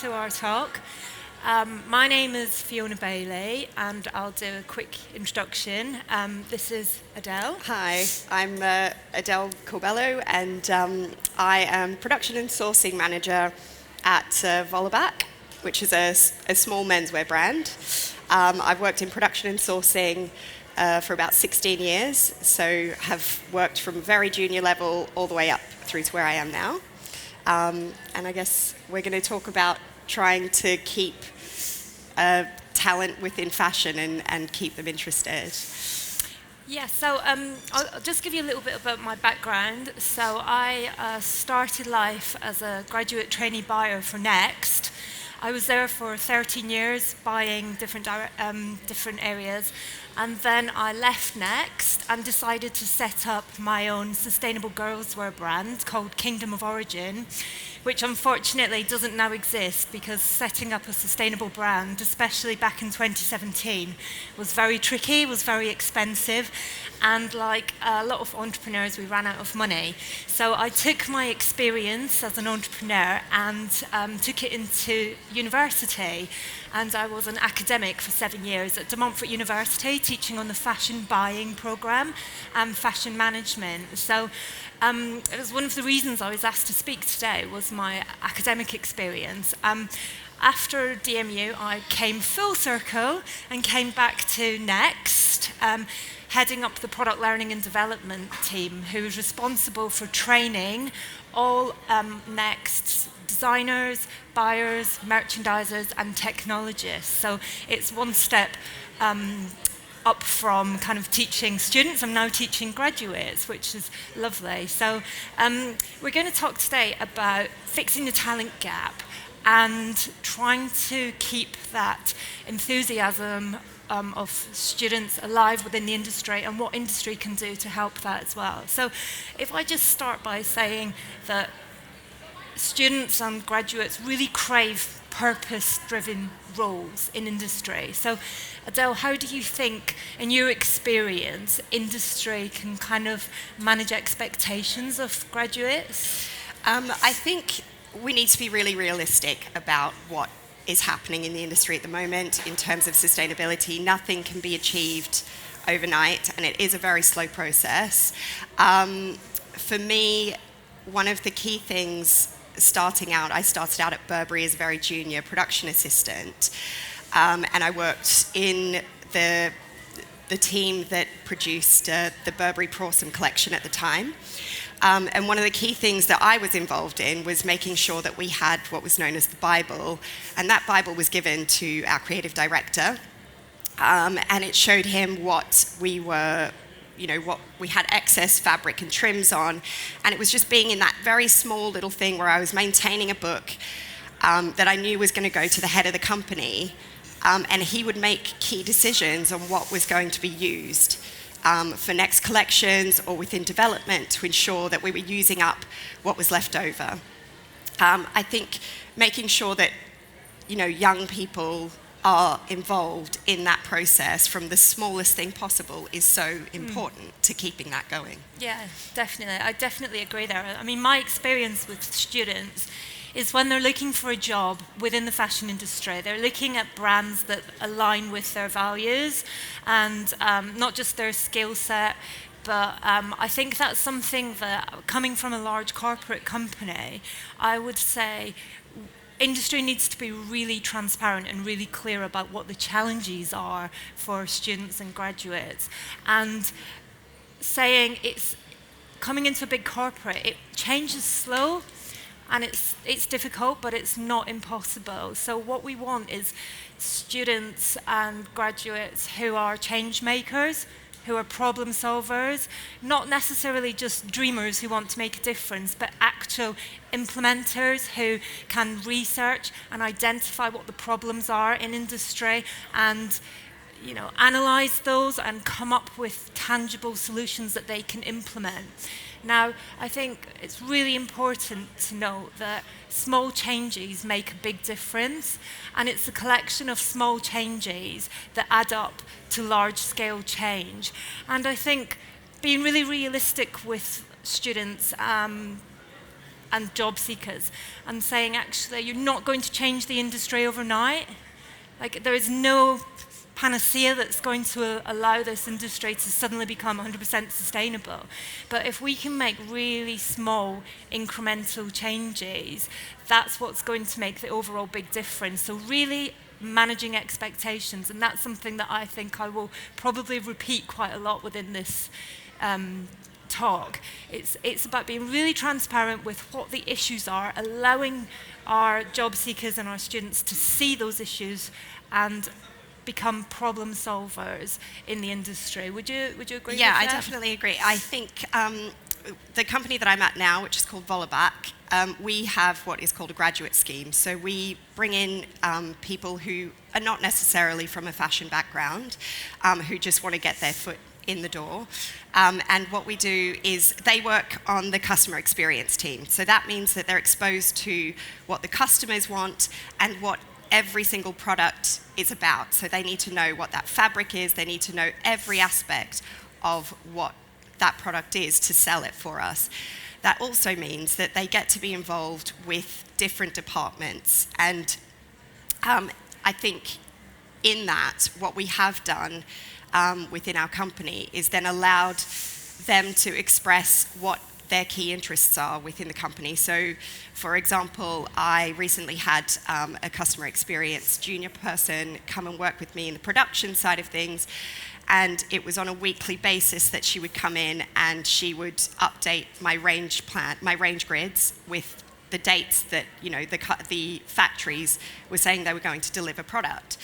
to our talk. My name is Fiona Bailey, and I'll do a quick introduction. This is Adele. Hi, I'm Adele Corbello, and I am production and sourcing manager at Vollaback, which is a small menswear brand. I've worked in production and sourcing for about 16 years, so have worked from very junior level all the way up through to where I am now. And I guess we're going to talk about trying to keep talent within fashion and keep them interested. Yeah, so I'll just give you a little bit about my background. So I started life as a graduate trainee buyer for Next. I was there for 13 years buying different areas, and then I left Next and decided to set up my own sustainable girlswear brand called Kingdom of Origin, which unfortunately doesn't now exist because setting up a sustainable brand, especially back in 2017, was very tricky, was very expensive, and like a lot of entrepreneurs, we ran out of money. So I took my experience as an entrepreneur and took it into university. And I was an academic for 7 years at De Montfort University, teaching on the fashion buying program and fashion management. So it was one of the reasons I was asked to speak today was my academic experience. After DMU, I came full circle and came back to Next, heading up the product learning and development team, who was responsible for training all Next's designers, buyers, merchandisers, and technologists. So it's one step up from kind of teaching students. I'm now teaching graduates, which is lovely. So we're going to talk today about fixing the talent gap and trying to keep that enthusiasm of students alive within the industry and what industry can do to help that as well. So if I just start by saying that students and graduates really crave purpose-driven roles in industry. So Adele, how do you think, in your experience, industry can kind of manage expectations of graduates? I think we need to be really realistic about what is happening in the industry at the moment in terms of sustainability. Nothing can be achieved overnight, and it is a very slow process. For me, one of the key things starting out, I started out at Burberry as a very junior production assistant, and I worked in the team that produced the Burberry Prawsome collection at the time. And one of the key things that I was involved in was making sure that we had what was known as the Bible, and that Bible was given to our creative director, and it showed him what we were, what we had excess fabric and trims on, and it was just being in that very small little thing where I was maintaining a book that I knew was going to go to the head of the company, and he would make key decisions on what was going to be used for next collections or within development to ensure that we were using up what was left over. I think making sure that young people are involved in that process from the smallest thing possible is so important to keeping that going. Yeah, definitely. I definitely agree there. I mean, my experience with students is when they're looking for a job within the fashion industry, they're looking at brands that align with their values and not just their skill set, but I think that's something that, coming from a large corporate company, I would say industry needs to be really transparent and really clear about what the challenges are for students and graduates. And saying it's coming into a big corporate, it changes slow, and it's difficult, but it's not impossible. So what we want is students and graduates who are change makers, who are problem solvers, not necessarily just dreamers who want to make a difference, but actual implementers who can research and identify what the problems are in industry and analyze those and come up with tangible solutions that they can implement. Now, I think it's really important to note that small changes make a big difference, and it's a collection of small changes that add up to large-scale change. And I think being really realistic with students and job seekers, and saying, actually, you're not going to change the industry overnight. Like, there is no panacea that's going to allow this industry to suddenly become 100% sustainable. But if we can make really small incremental changes, that's what's going to make the overall big difference. So really managing expectations, and that's something that I think I will probably repeat quite a lot within this talk. It's about being really transparent with what the issues are, allowing our job seekers and our students to see those issues and become problem solvers in the industry. Would you agree with that? Yeah, I definitely agree. I think the company that I'm at now, which is called Volaback, we have what is called a graduate scheme. So we bring in people who are not necessarily from a fashion background, who just want to get their foot in the door. And what we do is they work on the customer experience team. So that means that they're exposed to what the customers want and what every single product is about. So they need to know what that fabric is, they need to know every aspect of what that product is to sell it for us. That also means that they get to be involved with different departments. And I think in that, what we have done within our company is then allowed them to express what their key interests are within the company. So, for example, I recently had a customer experience junior person come and work with me in the production side of things, and it was on a weekly basis that she would come in and she would update my range plan, my range grids with the dates that the factories were saying they were going to deliver product.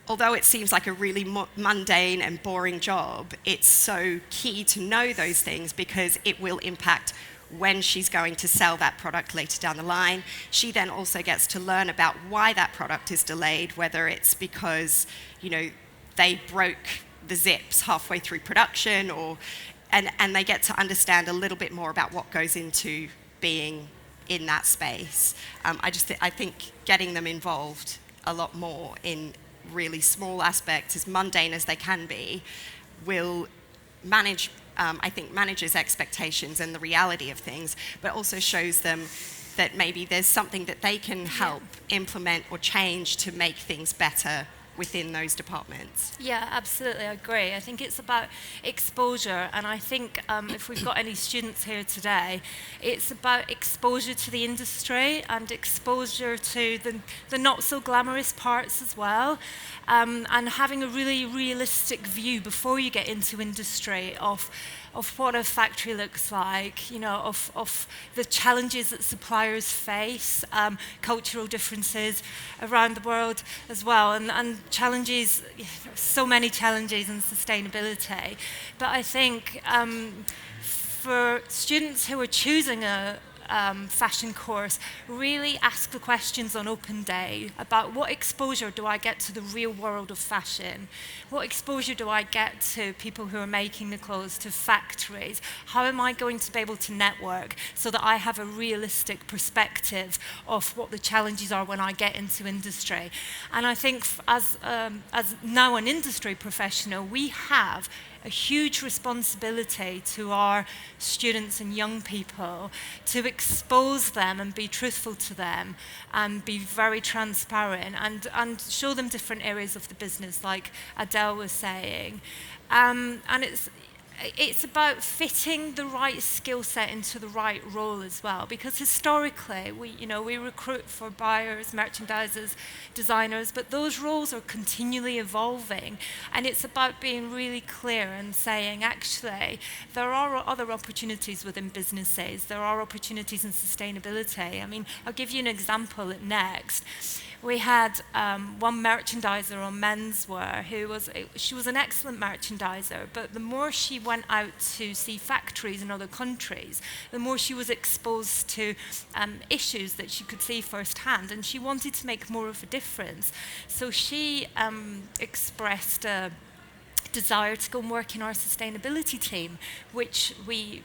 Although it seems like a really mundane and boring job, it's so key to know those things because it will impact when she's going to sell that product later down the line. She then also gets to learn about why that product is delayed, whether it's because, they broke the zips halfway through production, and they get to understand a little bit more about what goes into being in that space. I think getting them involved a lot more in really small aspects, as mundane as they can be, will manages expectations and the reality of things, but also shows them that maybe there's something that they can help implement or change to make things better within those departments. Yeah, absolutely, I agree. I think it's about exposure, and I think if we've got any students here today, it's about exposure to the industry and exposure to the not so glamorous parts as well, and having a really realistic view before you get into industry of what a factory looks like, of the challenges that suppliers face, cultural differences around the world as well, and challenges, so many challenges in sustainability. But I think for students who are choosing a fashion course, really ask the questions on open day about what exposure do I get to the real world of fashion? What exposure do I get to people who are making the clothes, to factories? How am I going to be able to network so that I have a realistic perspective of what the challenges are when I get into industry? And I think as now an industry professional, we have a huge responsibility to our students and young people to expose them and be truthful to them and be very transparent and show them different areas of the business, like Adele was saying. And it's about fitting the right skill set into the right role as well, because historically we recruit for buyers, merchandisers, designers, but those roles are continually evolving, and it's about being really clear and saying, actually, there are other opportunities within businesses, there are opportunities in sustainability. I mean, I'll give you an example at Next. We had one merchandiser on menswear she was an excellent merchandiser, but the more she went out to see factories in other countries, the more she was exposed to issues that she could see firsthand, and she wanted to make more of a difference. So she expressed a desire to go and work in our sustainability team, which we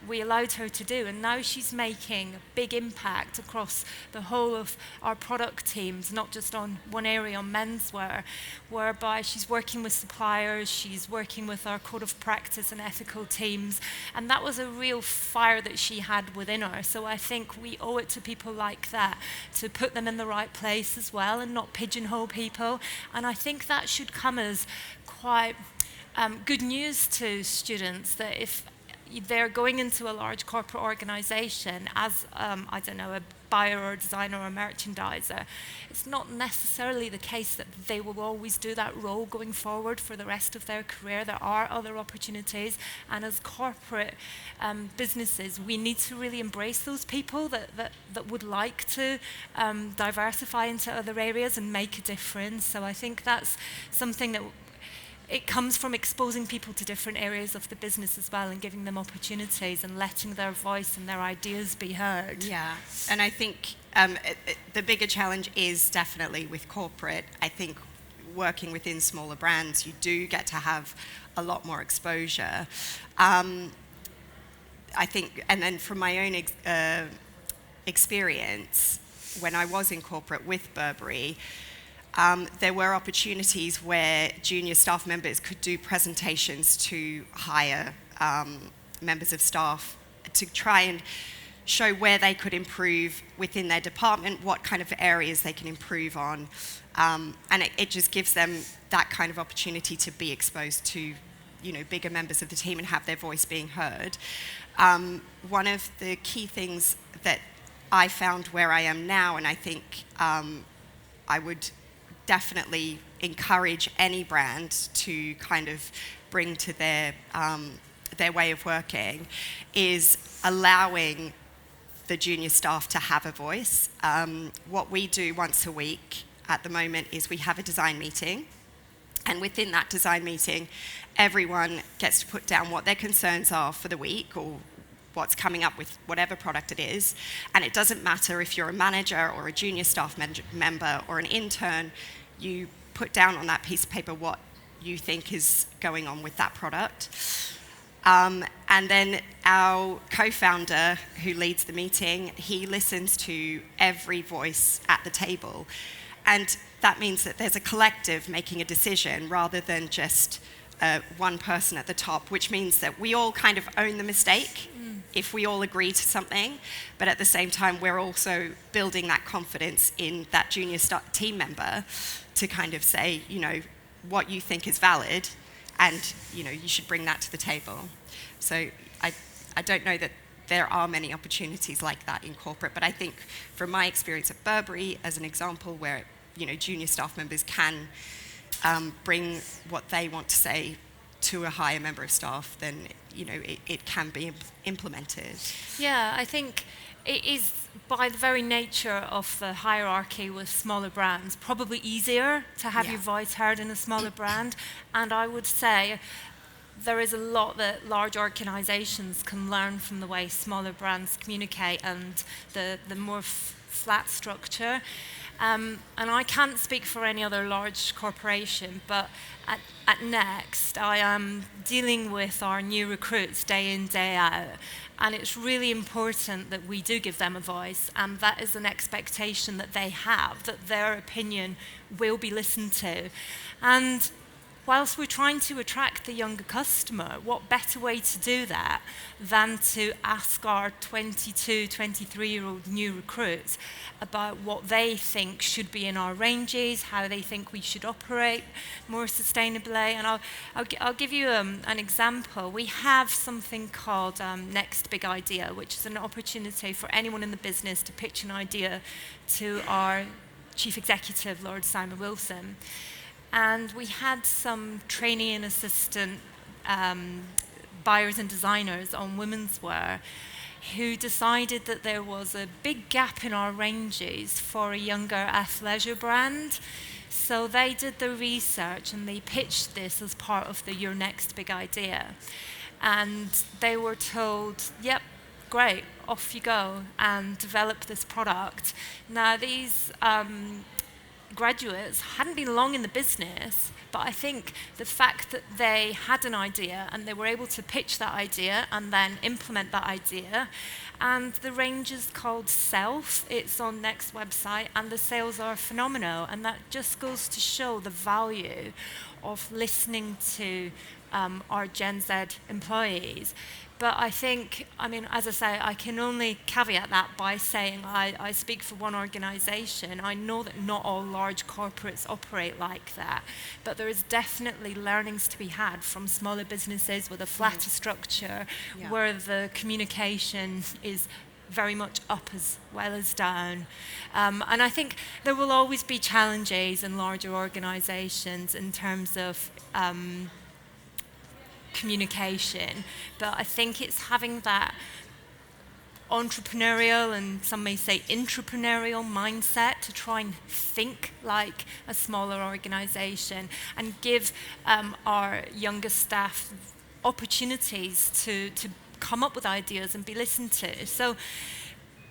we allowed her to do. And now she's making a big impact across the whole of our product teams, not just on one area, on menswear, whereby she's working with suppliers, she's working with our code of practice and ethical teams. And that was a real fire that she had within her. So I think we owe it to people like that to put them in the right place as well and not pigeonhole people. And I think that should come as quite good news to students, that if they're going into a large corporate organization as, I don't know, a buyer or a designer or a merchandiser, it's not necessarily the case that they will always do that role going forward for the rest of their career. There are other opportunities, and as corporate businesses, we need to really embrace those people that would like to diversify into other areas and make a difference. So I think that's something that it comes from exposing people to different areas of the business as well, and giving them opportunities and letting their voice and their ideas be heard. Yeah, and I think the bigger challenge is definitely with corporate. I think working within smaller brands, you do get to have a lot more exposure. I think, and then from my own experience, when I was in corporate with Burberry, there were opportunities where junior staff members could do presentations to higher members of staff to try and show where they could improve within their department, what kind of areas they can improve on. And it just gives them that kind of opportunity to be exposed to, bigger members of the team and have their voice being heard. One of the key things that I found where I am now, and I think I would definitely encourage any brand to kind of bring to their way of working, is allowing the junior staff to have a voice. What we do once a week at the moment is we have a design meeting, and within that design meeting, everyone gets to put down what their concerns are for the week or what's coming up with whatever product it is. And it doesn't matter if you're a manager or a junior staff member or an intern, you put down on that piece of paper what you think is going on with that product. And then our co-founder, who leads the meeting, he listens to every voice at the table. And that means that there's a collective making a decision rather than just one person at the top, which means that we all kind of own the mistake if we all agree to something, but at the same time, we're also building that confidence in that junior team member to kind of say, what you think is valid, and, you should bring that to the table. So I don't know that there are many opportunities like that in corporate, but I think from my experience at Burberry, as an example, where, junior staff members can bring what they want to say to a higher member of staff, then it can be implemented. Yeah, I think it is, by the very nature of the hierarchy with smaller brands, probably easier to have your voice heard in a smaller brand. And I would say there is a lot that large organizations can learn from the way smaller brands communicate and the more flat structure. And I can't speak for any other large corporation, but at Next, I am dealing with our new recruits day in, day out. And it's really important that we do give them a voice, and that is an expectation that they have, that their opinion will be listened to. And whilst we're trying to attract the younger customer, what better way to do that than to ask our 22, 23-year-old new recruits about what they think should be in our ranges, how they think we should operate more sustainably. And I'll give you an example. We have something called Next Big Idea, which is an opportunity for anyone in the business to pitch an idea to our Chief Executive, Lord Simon Wilson. And we had some trainee and assistant buyers and designers on women's wear who decided that there was a big gap in our ranges for a younger athleisure brand. So they did the research and they pitched this as part of the Your Next Big Idea. And they were told, yep, great, off you go and develop this product. Now these graduates hadn't been long in the business, but I think the fact that they had an idea and they were able to pitch that idea and then implement that idea. And the range is called Self. It's on Next website, and the sales are phenomenal. And that just goes to show the value of listening to our Gen Z employees. But I think, I mean, as I say, I can only caveat that by saying I speak for one organisation. I know that not all large corporates operate like that, but there is definitely learnings to be had from smaller businesses with a flatter structure, where the communication is very much up as well as down. And I think there will always be challenges in larger organisations in terms of communication, but I think it's having that entrepreneurial, and some may say intrapreneurial mindset, to try and think like a smaller organization and give our younger staff opportunities to come up with ideas and be listened to. So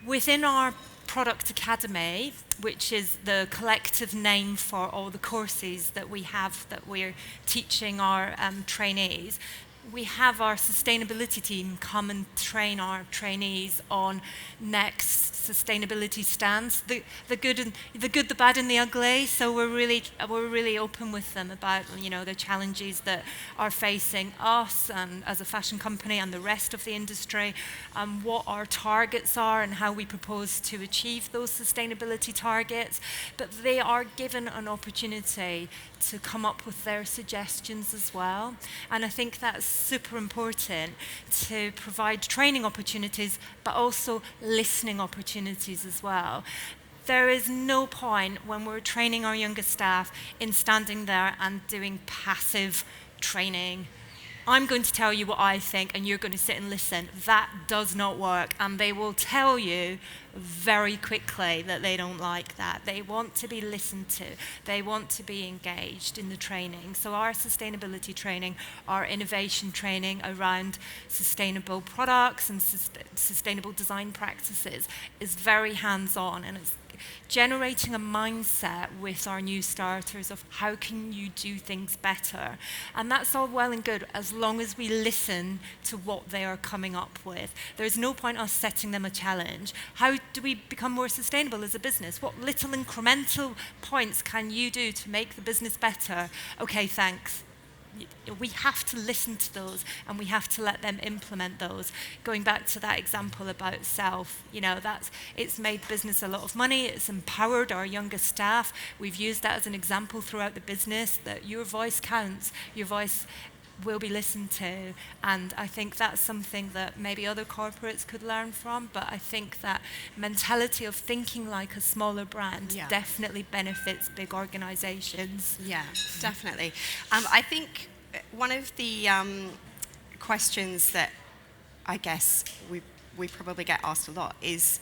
within our Product Academy, which is the collective name for all the courses that we have that we're teaching our trainees, we have our sustainability team come and train our trainees on Next sustainability stance, the good, the bad, and the ugly. So we're really open with them about the challenges that are facing us and as a fashion company and the rest of the industry, what our targets are and how we propose to achieve those sustainability targets. But they are given an opportunity to come up with their suggestions as well. And I think that's super important, to provide training opportunities, but also listening opportunities as well. There is no point when we're training our younger staff in standing there and doing passive training. I'm going to tell you what I think and you're going to sit and listen. That does not work, and they will tell you very quickly that they don't like that. They want to be listened to. They want to be engaged in the training. So our sustainability training, our innovation training around sustainable products and sustainable design practices is very hands-on, and it's generating a mindset with our new starters of how can you do things better. And that's all well and good as long as we listen to what they are coming up with. There's no point us setting them a challenge. How do we become more sustainable as a business? What little incremental points can you do to make the business better? Okay, thanks. We have to listen to those, and we have to let them implement those. Going back to that example about Self, it's made business a lot of money. It's empowered our younger staff. We've used that as an example throughout the business, that your voice counts. Your voice will be listened to, and I think that's something that maybe other corporates could learn from. But I think that mentality of thinking like a smaller brand definitely benefits big organizations. Yeah, definitely. I think one of the questions that I guess we probably get asked a lot is,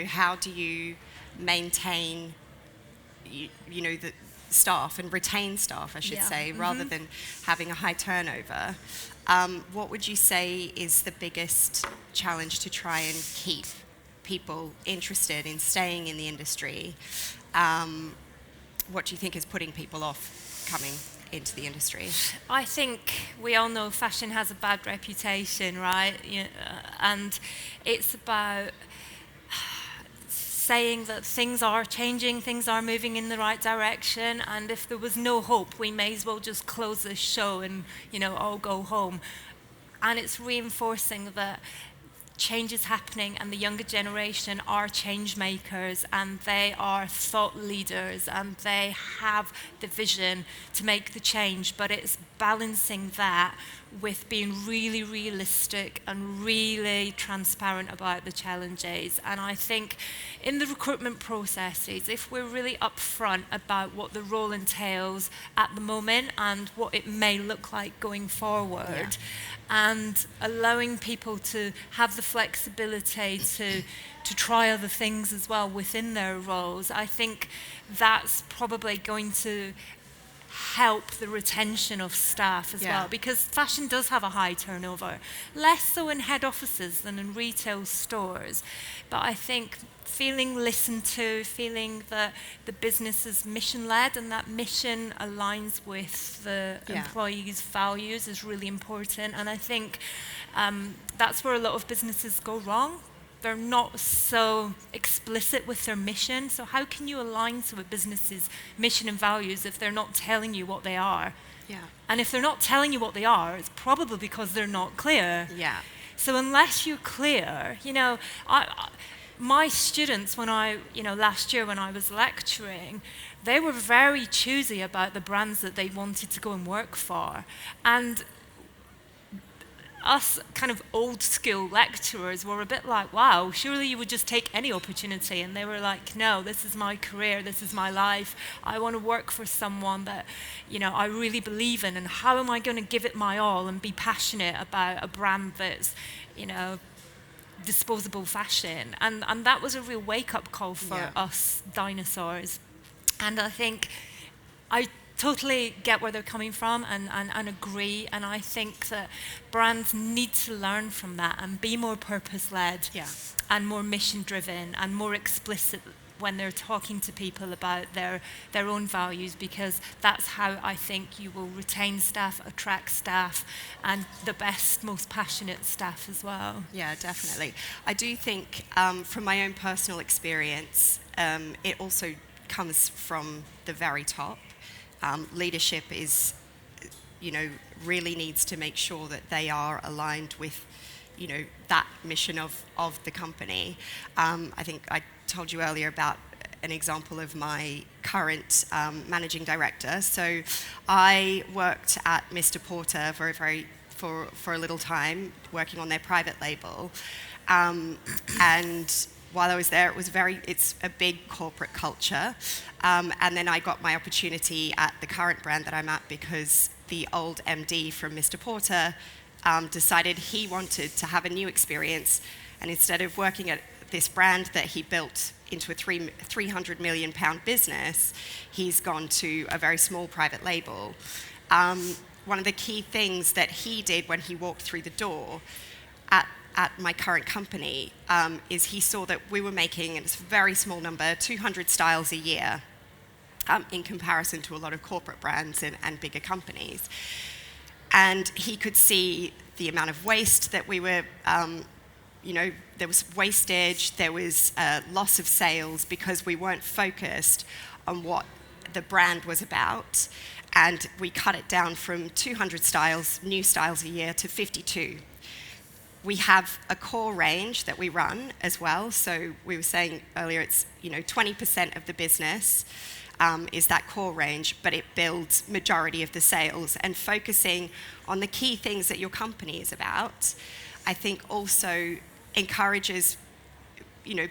how do you maintain, the staff and retain staff, I should say, rather than having a high turnover. What would you say is the biggest challenge to try and keep people interested in staying in the industry? What do you think is putting people off coming into the industry? I think we all know fashion has a bad reputation, right? And it's about saying that things are changing, things are moving in the right direction, and if there was no hope, we may as well just close this show and, all go home. And it's reinforcing that change is happening, and the younger generation are change makers, and they are thought leaders, and they have the vision to make the change. But it's balancing that with being really realistic and really transparent about the challenges. And I think in the recruitment processes, if we're really upfront about what the role entails at the moment and what it may look like going forward, and allowing people to have the flexibility to try other things as well within their roles, I think that's probably going to help the retention of staff as well, because fashion does have a high turnover, less so in head offices than in retail stores. But I think feeling listened to, feeling that the business is mission-led and that mission aligns with the employees' values is really important. And I think that's where a lot of businesses go wrong. They're not so explicit with their mission. So how can you align to a business's mission and values if they're not telling you what they are? Yeah. And if they're not telling you what they are, it's probably because they're not clear. Yeah. So unless you're clear, my students, when last year when I was lecturing, they were very choosy about the brands that they wanted to go and work for. And us kind of old school lecturers were a bit like, wow, surely you would just take any opportunity. And they were like, no, this is my career, this is my life. I want to work for someone that, I really believe in. And how am I going to give it my all and be passionate about a brand that's, disposable fashion? And that was a real wake-up call for us dinosaurs. And I think I totally get where they're coming from and agree. And I think that brands need to learn from that and be more purpose-led and more mission-driven and more explicit when they're talking to people about their own values, because that's how I think you will retain staff, attract staff, and the best, most passionate staff as well. Yeah, definitely. I do think from my own personal experience, it also comes from the very top. Leadership is, really needs to make sure that they are aligned with, that mission of the company. I think I told you earlier about an example of my current managing director. So I worked at Mr. Porter for a little time, working on their private label. And while I was there, it's a big corporate culture. And then I got my opportunity at the current brand that I'm at because the old MD from Mr. Porter decided he wanted to have a new experience. And instead of working at this brand that he built into a £300 million business, he's gone to a very small private label. One of the key things that he did when he walked through the door at my current company is he saw that we were making, and it's a very small number, 200 styles a year in comparison to a lot of corporate brands and bigger companies. And he could see the amount of waste that we were, there was wastage, there was loss of sales because we weren't focused on what the brand was about. And we cut it down from 200 styles, new styles a year, to 52. We have a core range that we run as well. So we were saying earlier, it's 20% of the business is that core range, but it builds majority of the sales. And focusing on the key things that your company is about, I think also encourages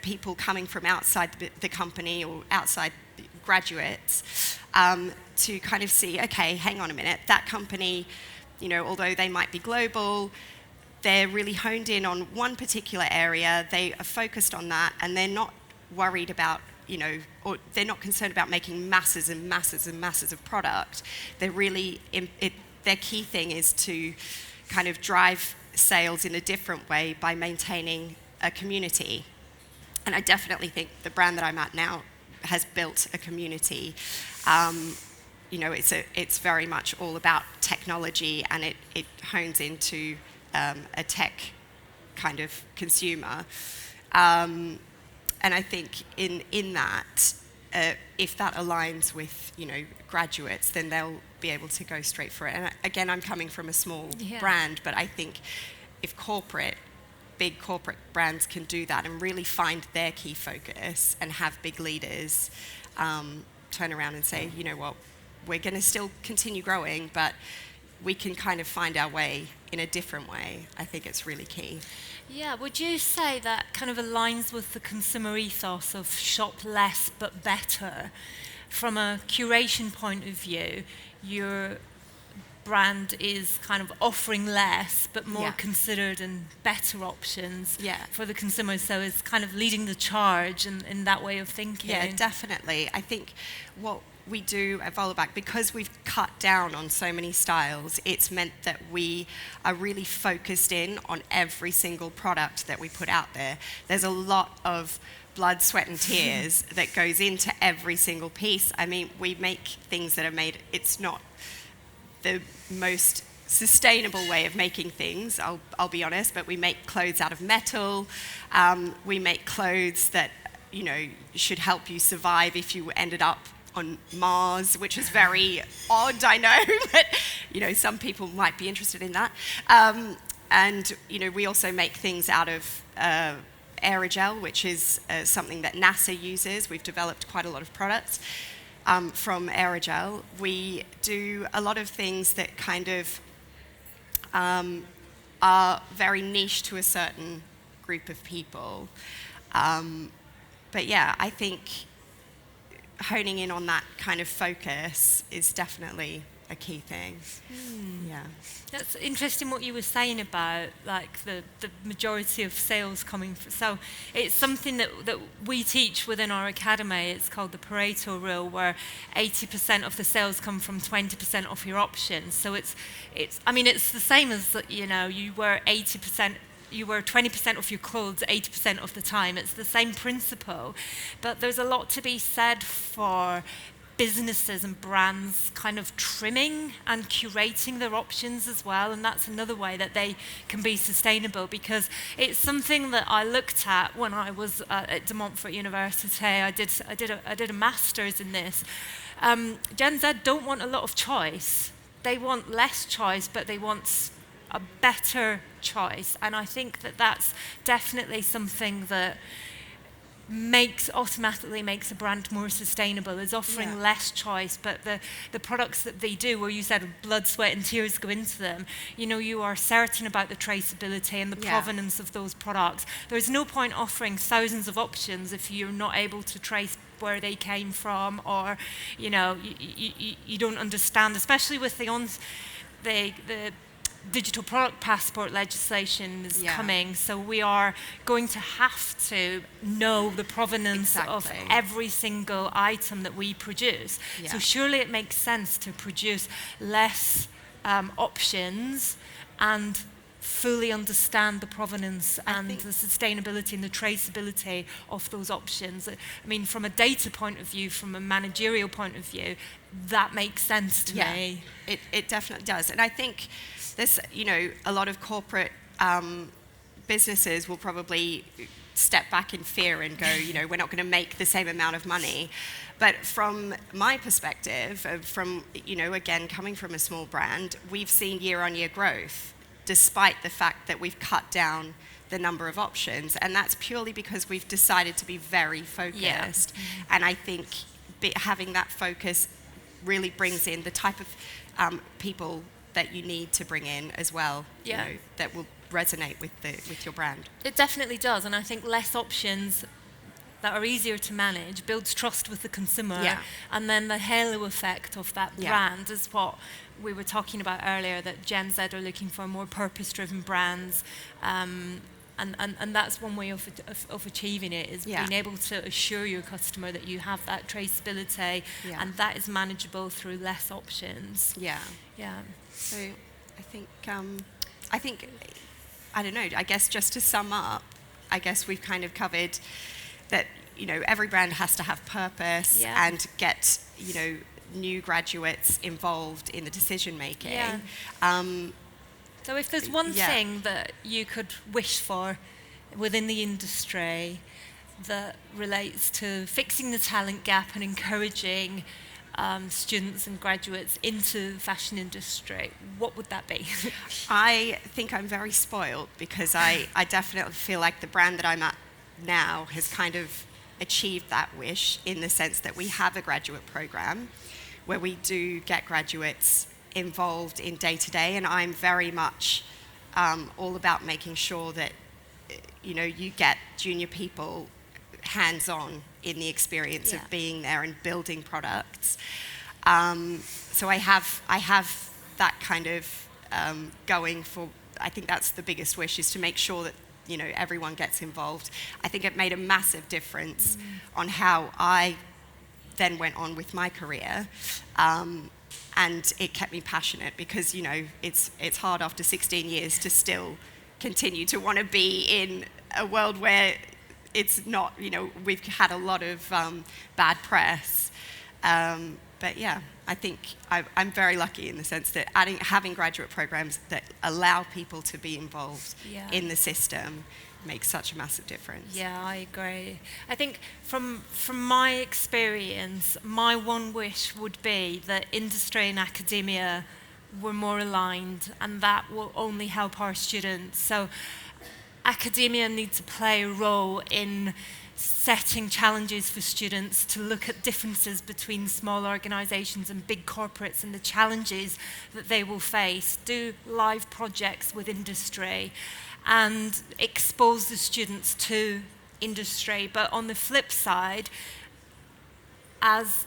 people coming from outside the company or outside graduates to kind of see, okay, hang on a minute, that company, although they might be global, they're really honed in on one particular area, they are focused on that, and they're not worried about, or they're not concerned about making masses and masses and masses of product. They're really, their key thing is to kind of drive sales in a different way by maintaining a community. And I definitely think the brand that I'm at now has built a community. It's very much all about technology, and it hones into a tech kind of consumer. And I think in that, if that aligns with, graduates, then they'll be able to go straight for it. And again, I'm coming from a small brand, but I think if big corporate brands can do that and really find their key focus and have big leaders turn around and say, you know what, we're going to still continue growing, but we can kind of find our way in a different way. I think it's really key. Yeah, would you say that kind of aligns with the consumer ethos of shop less but better? From a curation point of view, your brand is kind of offering less but more considered and better options for the consumer, so it's kind of leading the charge in that way of thinking. Yeah, definitely. I think what we do a follow back, because we've cut down on so many styles, it's meant that we are really focused in on every single product that we put out there. There's a lot of blood, sweat and tears that goes into every single piece. I mean, we make things that are made, it's not the most sustainable way of making things, I'll be honest, but we make clothes out of metal. We make clothes that, you know, should help you survive if you ended up on Mars, which is very odd, I know, but, you know, some people might be interested in that. And, you know, we also make things out of aerogel, which is something that NASA uses. We've developed quite a lot of products from aerogel. We do a lot of things that kind of are very niche to a certain group of people. But yeah, I think honing in on that kind of focus is definitely a key thing. Yeah. That's interesting what you were saying about like the majority of sales coming from, so it's something that we teach within our academy. It's called the Pareto rule, where 80% of the sales come from 20% of your options. So it's I mean, it's the same as, you know, you wear 20% of your clothes 80% of the time. It's the same principle, but there's a lot to be said for businesses and brands kind of trimming and curating their options as well, and that's another way that they can be sustainable, because it's something that I looked at when I was at De Montfort University. I did a master's in this. Gen Z don't want a lot of choice. They want less choice, but they want a better choice, and I think that that's definitely something that automatically makes a brand more sustainable, is offering less choice, but the products that they do, where you said blood, sweat and tears go into them, you know, you are certain about the traceability and the provenance of those products. There's no point offering thousands of options if you're not able to trace where they came from, or, you know, you don't understand, especially with the digital product passport legislation is coming, so we are going to have to know the provenance of every single item that we produce. So surely it makes sense to produce less options and fully understand the provenance and the sustainability and the traceability of those options. I mean, from a data point of view, from a managerial point of view, that makes sense to me. It definitely does. And I think there's, you know, a lot of corporate businesses will probably step back in fear and go, you know, we're not going to make the same amount of money. But from my perspective, from, you know, again, coming from a small brand, we've seen year-on-year growth, despite the fact that we've cut down the number of options. And that's purely because we've decided to be very focused. And I think having that focus really brings in the type of people that you need to bring in as well, you know, that will resonate with your brand. It definitely does, and I think less options that are easier to manage builds trust with the consumer, and then the halo effect of that brand is what we were talking about earlier, that Gen Z are looking for more purpose-driven brands, and that's one way of achieving it, is being able to assure your customer that you have that traceability, and that is manageable through less options. So I think, I don't know, I guess just to sum up, I guess we've kind of covered that, you know, every brand has to have purpose and get, you know, new graduates involved in the decision making. So if there's one thing that you could wish for within the industry that relates to fixing the talent gap and encouraging students and graduates into the fashion industry, what would that be? I think I'm very spoiled, because I definitely feel like the brand that I'm at now has kind of achieved that wish, in the sense that we have a graduate program where we do get graduates involved in day-to-day, and I'm very much all about making sure that, you know, you get junior people hands-on in the experience of being there and building products. So I have that kind of going for. I think that's the biggest wish, is to make sure that, you know, everyone gets involved. I think it made a massive difference on how I then went on with my career. And it kept me passionate because, it's hard after 16 years to still continue to want to be in a world where it's not, we've had a lot of bad press. But yeah, I think I'm very lucky in the sense that having graduate programs that allow people to be involved in the system makes such a massive difference. Yeah, I agree. I think from my experience, my one wish would be that industry and academia were more aligned, and that will only help our students. So academia needs to play a role in setting challenges for students to look at differences between small organisations and big corporates and the challenges that they will face, do live projects with industry and expose the students to industry. But on the flip side, as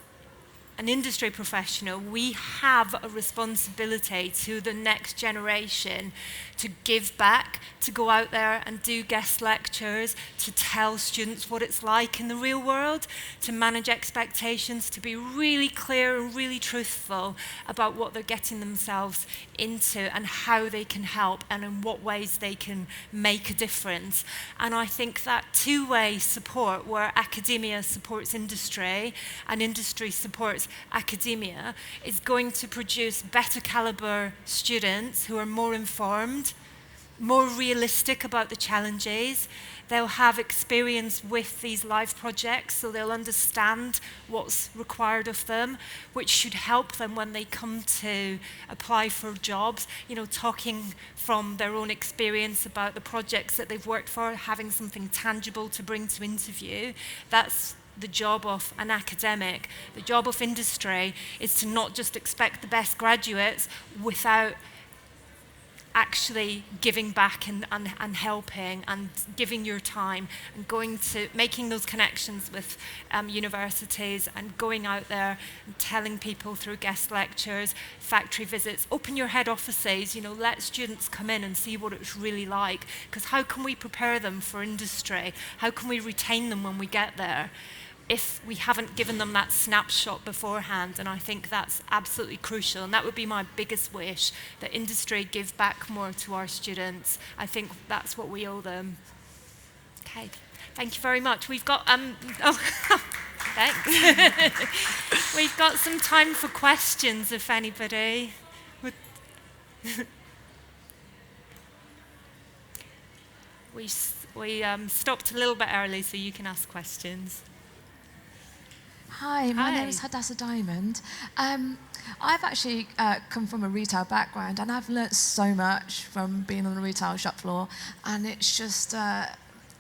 an industry professional, we have a responsibility to the next generation to give back, to go out there and do guest lectures, to tell students what it's like in the real world, to manage expectations, to be really clear and really truthful about what they're getting themselves into and how they can help and in what ways they can make a difference. And I think that two-way support, where academia supports industry and industry supports academia, is going to produce better caliber students who are more informed, more realistic about the challenges. They'll have experience with these live projects, so they'll understand what's required of them, which should help them when they come to apply for jobs, talking from their own experience about the projects that they've worked for, having something tangible to bring to interview. That's the job of an academic. The job of industry is to not just expect the best graduates without actually giving back and helping and giving your time and going to making those connections with universities and going out there and telling people through guest lectures, factory visits, open your head offices, let students come in and see what it's really like, because how can we prepare them for industry? How can we retain them when we get there if we haven't given them that snapshot beforehand? And I think that's absolutely crucial, and that would be my biggest wish, that industry give back more to our students. I think that's what we owe them. Okay, thank you very much. We've got, thanks. We've got some time for questions, if anybody would. We stopped a little bit early, so you can ask questions. Hi, my name is Hadassah Diamond. I've actually come from a retail background, and I've learnt so much from being on the retail shop floor, and it's just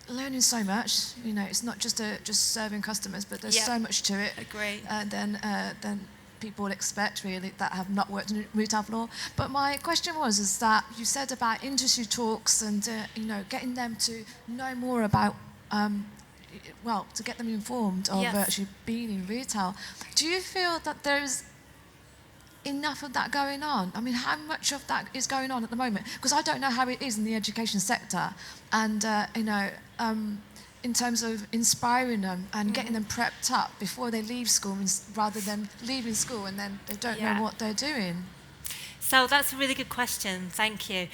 learning so much. It's not just serving customers, but there's so much to it. Agree. Than people would expect, really, that have not worked on the retail floor. But my question is that you said about industry talks and getting them to know more about. To get them informed of actually being in retail. Do you feel that there's enough of that going on? I mean, how much of that is going on at the moment? Because I don't know how it is in the education sector, and in terms of inspiring them and getting them prepped up before they leave school, rather than leaving school and then they don't know what they're doing. So that's a really good question. Thank you.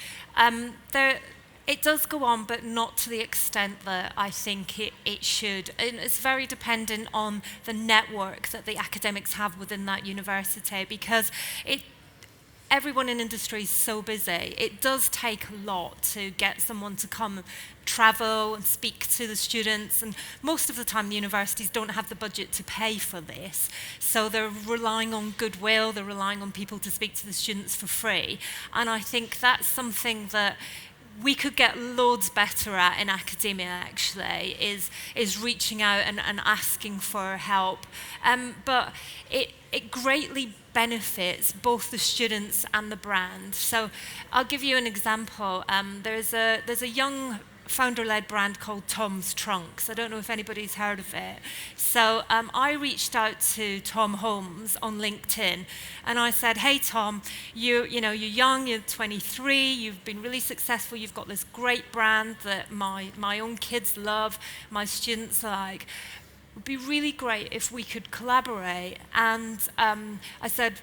It does go on, but not to the extent that I think it should. And it's very dependent on the network that the academics have within that university, because everyone in industry is so busy. It does take a lot to get someone to come travel and speak to the students, and most of the time the universities don't have the budget to pay for this, so they're relying on goodwill, they're relying on people to speak to the students for free. And I think that's something that we could get loads better at in academia, actually, is reaching out and asking for help. But it greatly benefits both the students and the brand. So I'll give you an example. There's a young founder-led brand called Tom's Trunks. I don't know if anybody's heard of it. So I reached out to Tom Holmes on LinkedIn, and I said, "Hey Tom, you're young, you're 23, you've been really successful, you've got this great brand that my own kids love, my students like. it would be really great if we could collaborate. And I said,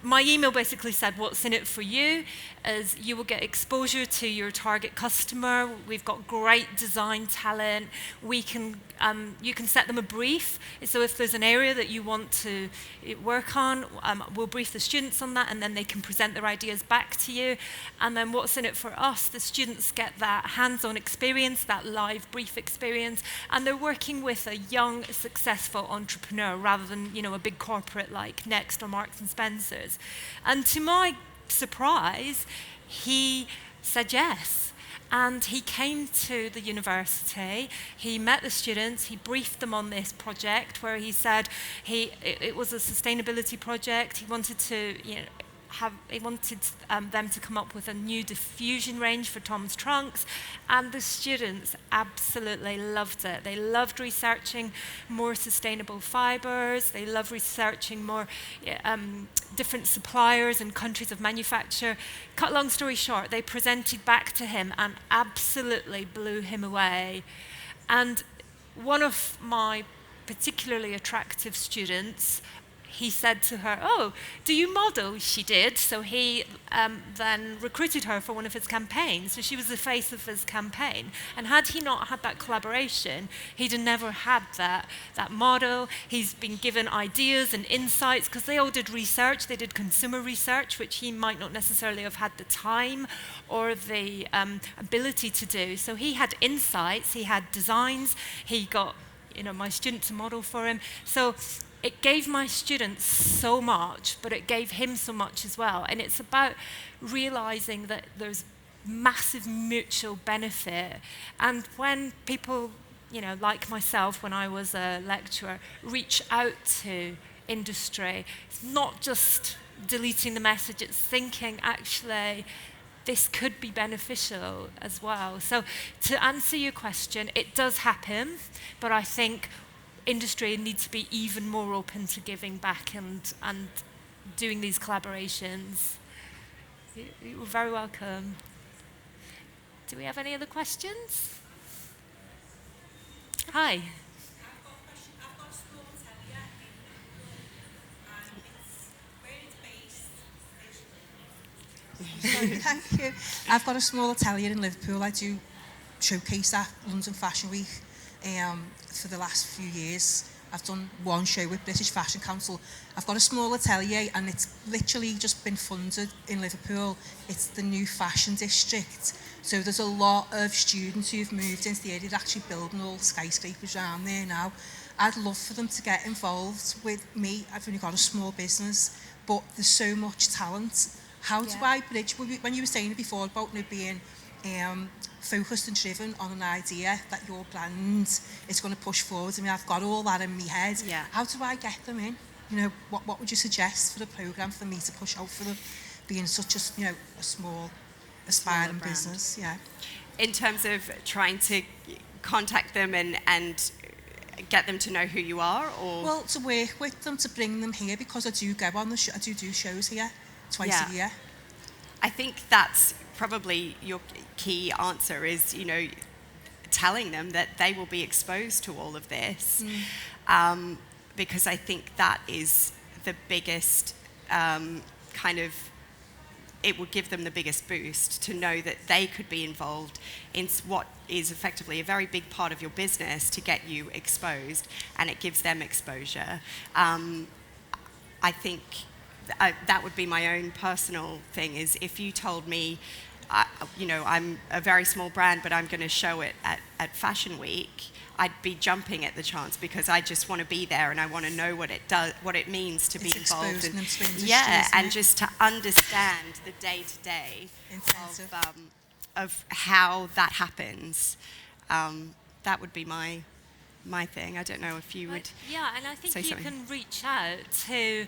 my email basically said, what's in it for you is you will get exposure to your target customer. We've got great design talent. We can, you can set them a brief. So if there's an area that you want to work on, we'll brief the students on that, and then they can present their ideas back to you. And then what's in it for us? The students get that hands-on experience, that live brief experience, and they're working with a young, successful entrepreneur rather than, you know, a big corporate like Next or Marks and Spencer's. And to my surprise, he said yes. And he came to the university, he met the students, he briefed them on this project where he said it was a sustainability project. He wanted to, you know, he wanted them to come up with a new diffusion range for Tom's trunks, and the students absolutely loved it. They loved researching more sustainable fibres, they loved researching more different suppliers and countries of manufacture. Cut long story short, they presented back to him and absolutely blew him away. And one of my particularly attractive students, he said to her, oh, do you model? She did. So he then recruited her for one of his campaigns. So she was the face of his campaign. And had he not had that collaboration, he'd have never had that model. He's been given ideas and insights, because they all did research. They did consumer research, which he might not necessarily have had the time or the ability to do. So he had insights, he had designs, he got, you know, my student to model for him. So it gave my students so much, but it gave him so much as well. And it's about realizing that there's massive mutual benefit. And when people, you know, like myself, when I was a lecturer, reach out to industry, it's not just deleting the message, it's thinking, actually, this could be beneficial as well. So to answer your question, it does happen, but I think industry needs to be even more open to giving back and doing these collaborations. You're very welcome. Do we have any other questions? Hi. I've got a small atelier and it's where it's based. Thank you. I've got a small atelier in Liverpool. I do showcase at London Fashion Week. For the last few years, I've done one show with British Fashion Council. I've got a small atelier and it's literally just been funded in Liverpool. It's the new fashion district. So there's a lot of students who've moved into the area. They're actually building all the skyscrapers around there now. I'd love for them to get involved with me. I've only got a small business, but there's so much talent. How do I bridge, when you were saying before about being focused and driven on an idea that your brand is going to push forward. I mean, I've got all that in my head. Yeah. How do I get them in? You know, what would you suggest for the programme for me to push out for them, being such a, you know, a small, aspiring business? Yeah. In terms of trying to contact them and get them to know who you are, or? Well, to work with them, to bring them here, because I do go on the I do shows here twice a year. I think that's probably your key answer is, you know, telling them that they will be exposed to all of this, because I think that is the biggest kind of, it would give them the biggest boost to know that they could be involved in what is effectively a very big part of your business to get you exposed, and it gives them exposure. I think that would be my own personal thing, is if you told me, you know, I'm a very small brand, but I'm going to show it at Fashion Week, I'd be jumping at the chance, because I just want to be there and I want to know what it does, what it means to be involved in. And just to understand the day-to-day of how that happens. That would be my thing. I don't know if you would. Yeah, and I think you something. can reach out to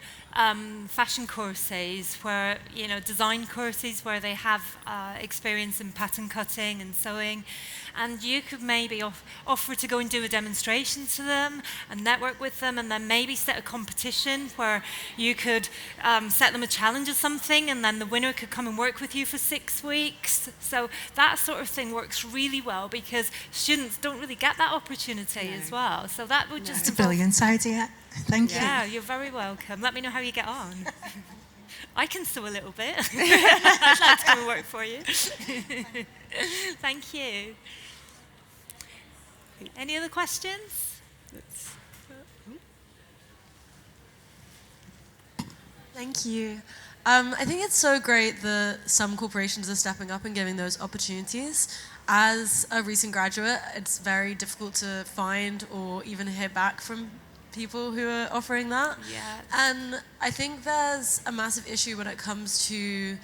fashion courses, where, you know, design courses where they have experience in pattern cutting and sewing, and you could maybe offer to go and do a demonstration to them and network with them, and then maybe set a competition where you could set them a challenge or something, and then the winner could come and work with you for 6 weeks. So that sort of thing works really well, because students don't really get that opportunity as well. So that would just... It's a brilliant idea. Thank you. Yeah, you're very welcome. Let me know how you get on. I can sew a little bit. I'd like to come and work for you. Thank you. Any other questions? Thank you. I think it's so great that some corporations are stepping up and giving those opportunities. As a recent graduate, it's very difficult to find or even hear back from people who are offering that. Yeah. And I think there's a massive issue when it comes to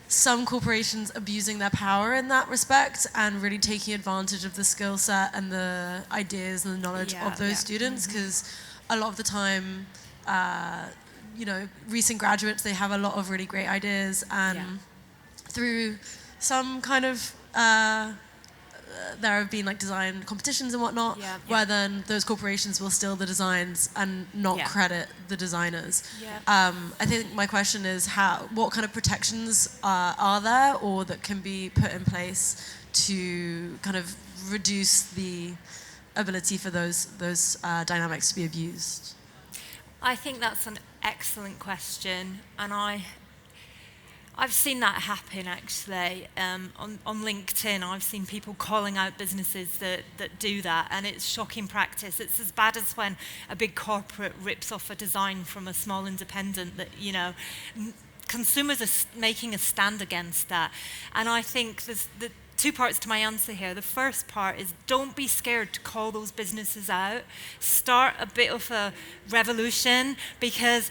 some corporations abusing their power in that respect and really taking advantage of the skill set and the ideas and the knowledge of those students, because a lot of the time, recent graduates, they have a lot of really great ideas, and through some kind of there have been like design competitions and whatnot, where then those corporations will steal the designs and not credit the designers. I think my question is what kind of protections are there or that can be put in place to kind of reduce the ability for those dynamics to be abused? I think that's an excellent question, and I've seen that happen actually. On LinkedIn, I've seen people calling out businesses that do that, and it's shocking practice. It's as bad as when a big corporate rips off a design from a small independent that, consumers are making a stand against that. And I think there's the two parts to my answer here. The first part is don't be scared to call those businesses out. Start a bit of a revolution, because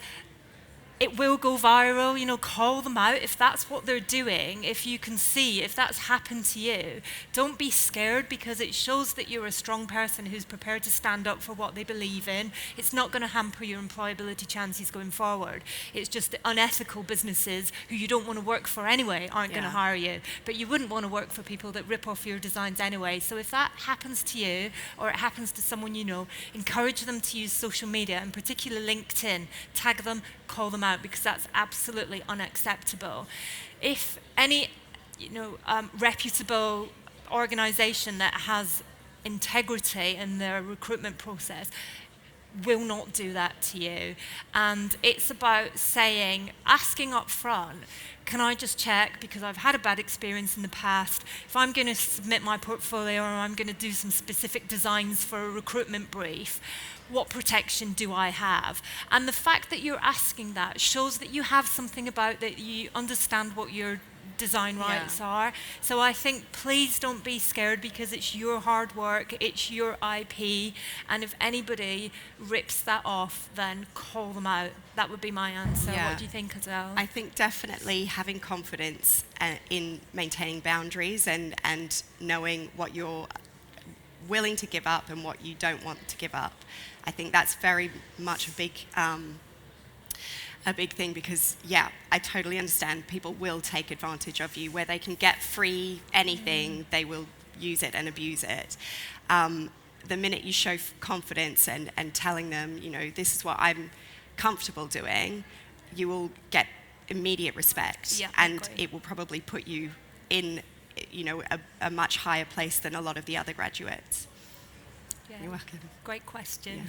it will go viral. Call them out if that's what they're doing. If you can see, if that's happened to you, don't be scared, because it shows that you're a strong person who's prepared to stand up for what they believe in. It's not going to hamper your employability chances going forward. It's just that unethical businesses who you don't want to work for anyway aren't going to hire you. But you wouldn't want to work for people that rip off your designs anyway. So if that happens to you, or it happens to someone you know, encourage them to use social media, and particularly LinkedIn. Tag them, call them out, because that's absolutely unacceptable. If any reputable organization that has integrity in their recruitment process will not do that to you. And it's about asking up front, can I just check, because I've had a bad experience in the past, if I'm going to submit my portfolio or I'm going to do some specific designs for a recruitment brief, what protection do I have? And the fact that you're asking that shows that you have something about that, you understand what your design rights are. So I think please don't be scared, because it's your hard work, it's your IP, and if anybody rips that off, then call them out. That would be my answer. What do you think, Adele? I think definitely having confidence in maintaining boundaries and knowing what you're willing to give up and what you don't want to give up. I think that's very much a big thing, because I totally understand people will take advantage of you. Where they can get free anything, they will use it and abuse it. The minute you show confidence and telling them, this is what I'm comfortable doing, you will get immediate respect, and it will probably put you in a much higher place than a lot of the other graduates. You're welcome. Great question.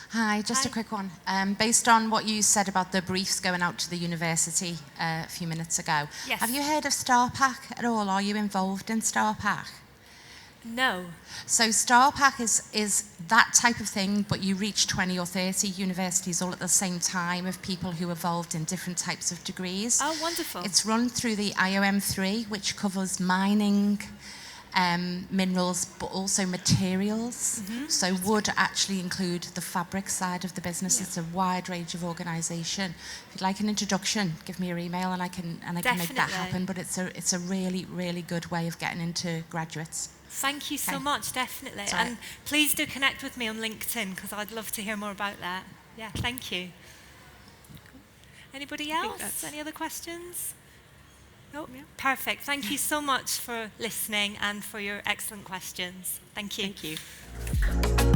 Hi, just a quick one. Based on what you said about the briefs going out to the university a few minutes ago, have you heard of StarPack at all? Are you involved in StarPack? No. So StarPack is that type of thing, but you reach 20 or 30 universities all at the same time of people who are involved in different types of degrees. Oh, wonderful. It's run through the IOM3, which covers mining, minerals, but also materials. So would actually include the fabric side of the business. It's a wide range of organisation. If you'd like an introduction, give me your email and I can make that happen. But it's a really, really good way of getting into graduates. Thank you so much, definitely. And please do connect with me on LinkedIn, because I'd love to hear more about that. Yeah, thank you. Anybody else? Any other questions? Nope. Perfect. Thank you so much for listening and for your excellent questions. Thank you. Thank you.